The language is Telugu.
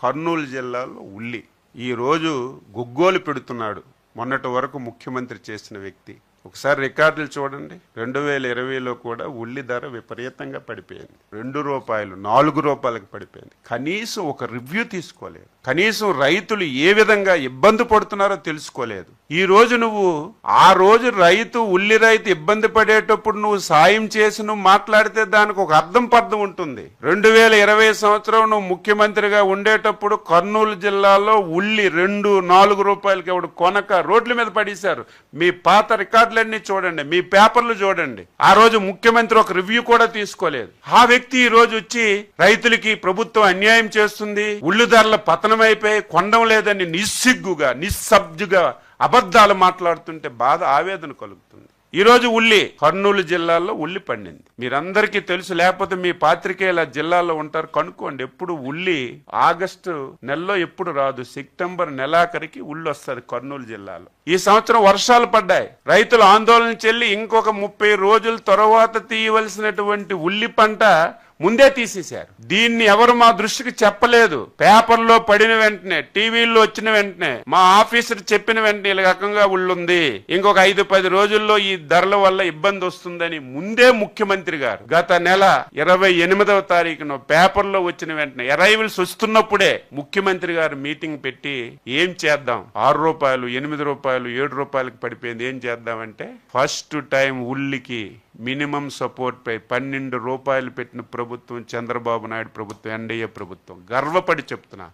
కర్నూలు జిల్లాలో ఉల్లి ఈరోజు గుగ్గోలు పెడుతున్నాడు. మొన్నటి వరకు ముఖ్యమంత్రి చేసిన వ్యక్తి. ఒకసారి రికార్డులు చూడండి. 2020లో కూడా ఉల్లి ధర విపరీతంగా పడిపోయింది. రూపాయలు 4 రూపాయలకు పడిపోయింది. కనీసం ఒక రివ్యూ తీసుకోలేదు. కనీసం రైతులు ఏ విధంగా ఇబ్బంది పడుతున్నారో తెలుసుకోలేదు. ఈ రోజు నువ్వు ఆ రోజు ఉల్లి రైతు ఇబ్బంది పడేటప్పుడు నువ్వు సాయం చేసి నువ్వు మాట్లాడితే దానికి ఒక అర్థం పర్థం ఉంటుంది. 2020 సంవత్సరం నువ్వు ముఖ్యమంత్రిగా ఉండేటప్పుడు కర్నూలు జిల్లాలో ఉల్లి 4 రూపాయలకి ఎవడు కొనక రోడ్ల మీద పడేశారు. మీ పాత రికార్డులన్నీ చూడండి, మీ పేపర్లు చూడండి. ఆ రోజు ముఖ్యమంత్రి ఒక రివ్యూ కూడా తీసుకోలేదు. ఆ వ్యక్తి ఈ రోజు వచ్చి రైతులకి ప్రభుత్వం అన్యాయం చేస్తుంది, ఉల్లి ధరల పతనమైపోయి కొండం లేదని నిస్సిగ్గుగా నిస్సబ్జుగా అబద్ధాలు మాట్లాడుతుంటే బాధ ఆవేదన కలుగుతుంది. ఈరోజు ఉల్లి కర్నూలు జిల్లాలో ఉల్లి పండింది. మీరందరికీ తెలుసు, లేకపోతే మీ పాత్రికేయుల జిల్లాలో ఉంటారు, కనుక్కోండి. ఎప్పుడు ఉల్లి ఆగస్టు నెలలో ఎప్పుడు రాదు, సెప్టెంబర్ నెలాఖరికి ఉల్లి వస్తుంది కర్నూలు జిల్లాలో. ఈ సంవత్సరం వర్షాలు పడ్డాయి. రైతులు ఆందోళన చెల్లి ఇంకొక 30 రోజుల తర్వాత తీయవలసినటువంటి ఉల్లి పంట ముందే తీసేశారు. దీన్ని ఎవరు మా దృష్టికి చెప్పలేదు. పేపర్లో పడిన వెంటనే, టీవీల్లో వచ్చిన వెంటనే, మా ఆఫీసర్ చెప్పిన వెంటనే ఇలా రకంగా ఉల్లుంది, ఇంకొక 5-10 రోజుల్లో ఈ ధరల వల్ల ఇబ్బంది వస్తుందని ముందే ముఖ్యమంత్రి గారు గత నెల 28వ తారీఖున పేపర్లో వచ్చిన వెంటనే అరైవల్స్ వస్తున్నప్పుడే ముఖ్యమంత్రి గారు మీటింగ్ పెట్టి ఏం చేద్దాం, 6 రూపాయలు 8 రూపాయలు 7 రూపాయలకు పడిపోయింది, ఏం చేద్దామంటే ఫస్ట్ టైం ఉల్లికి మినిమం సపోర్ట్ పై 12 రూపాయలు పెట్టిన ప్రభుత్వం చంద్రబాబు నాయుడు ప్రభుత్వం, ఎన్డీఏ ప్రభుత్వం. గర్వపడి చెప్తున్నా.